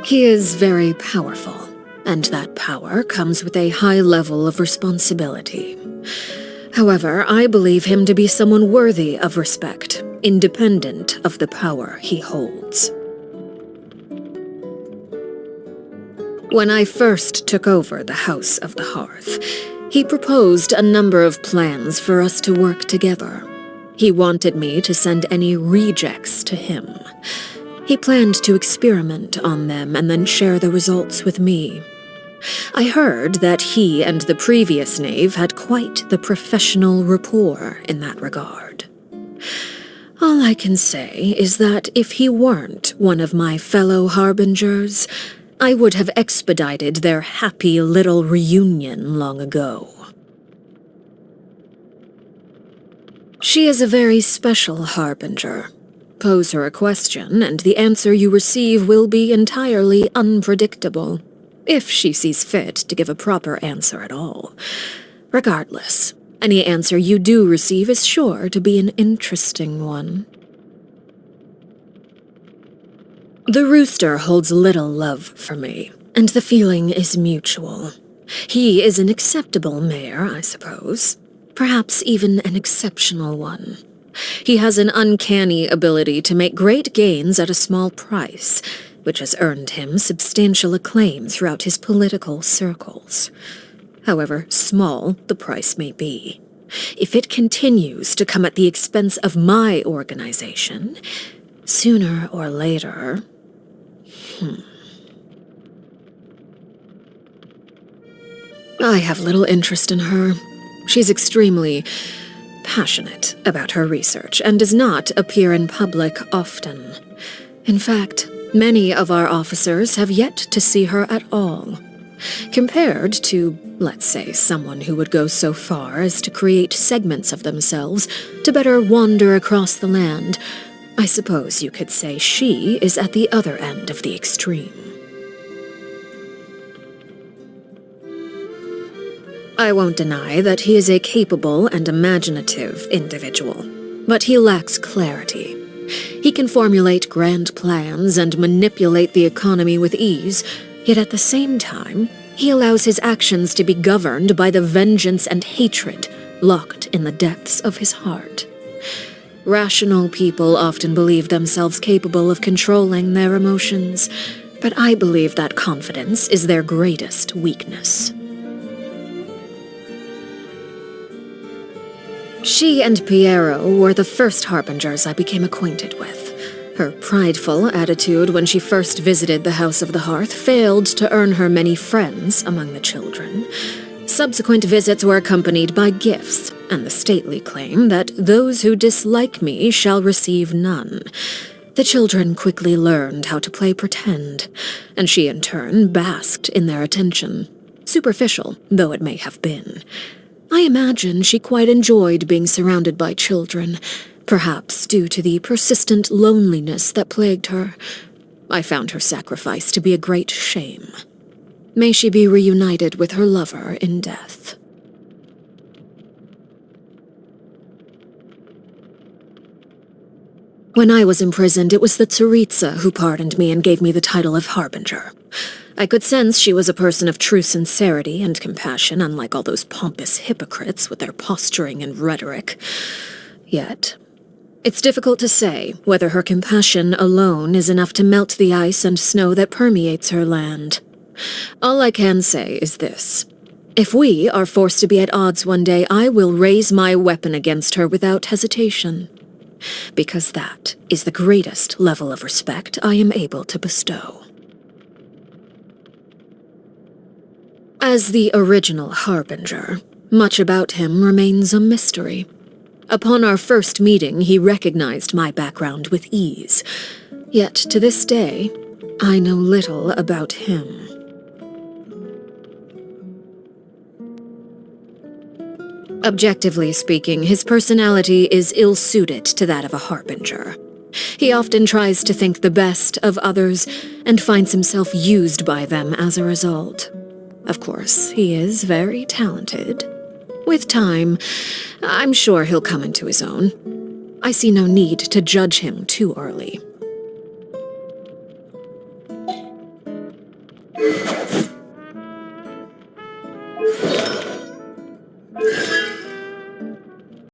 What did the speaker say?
He is very powerful, and that power comes with a high level of responsibility. However, I believe him to be someone worthy of respect, independent of the power he holds. When I first took over the House of the Hearth, he proposed a number of plans for us to work together. He wanted me to send any rejects to him. He planned to experiment on them and then share the results with me. I heard that he and the previous knave had quite the professional rapport in that regard. All I can say is that if he weren't one of my fellow Harbingers, I would have expedited their happy little reunion long ago. She is a very special Harbinger. Pose her a question, and the answer you receive will be entirely unpredictable, if she sees fit to give a proper answer at all. Regardless, any answer you do receive is sure to be an interesting one. The rooster holds little love for me, and the feeling is mutual. He is an acceptable mayor, I suppose. Perhaps even an exceptional one. He has an uncanny ability to make great gains at a small price, which has earned him substantial acclaim throughout his political circles. However small the price may be, if it continues to come at the expense of my organization, sooner or later... I have little interest in her. She's extremely passionate about her research and does not appear in public often. In fact, many of our officers have yet to see her at all. Compared to, let's say, someone who would go so far as to create segments of themselves to better wander across the land, I suppose you could say she is at the other end of the extreme. I won't deny that he is a capable and imaginative individual, but he lacks clarity. He can formulate grand plans and manipulate the economy with ease, yet at the same time, he allows his actions to be governed by the vengeance and hatred locked in the depths of his heart. Rational people often believe themselves capable of controlling their emotions, but I believe that confidence is their greatest weakness. She and Piero were the first Harbingers I became acquainted with. Her prideful attitude when she first visited the House of the Hearth failed to earn her many friends among the children. Subsequent visits were accompanied by gifts, and the stately claim that those who dislike me shall receive none. The children quickly learned how to play pretend, and she in turn basked in their attention, superficial though it may have been. I imagine she quite enjoyed being surrounded by children, perhaps due to the persistent loneliness that plagued her. I found her sacrifice to be a great shame. May she be reunited with her lover in death. When I was imprisoned, it was the Tsaritsa who pardoned me and gave me the title of Harbinger. I could sense she was a person of true sincerity and compassion, unlike all those pompous hypocrites with their posturing and rhetoric. Yet, it's difficult to say whether her compassion alone is enough to melt the ice and snow that permeates her land. All I can say is this. If we are forced to be at odds one day, I will raise my weapon against her without hesitation. Because that is the greatest level of respect I am able to bestow. As the original Harbinger, much about him remains a mystery. Upon our first meeting, he recognized my background with ease. Yet, to this day, I know little about him. Objectively speaking, his personality is ill-suited to that of a Harbinger. He often tries to think the best of others and finds himself used by them as a result. Of course, he is very talented. With time, I'm sure he'll come into his own. I see no need to judge him too early.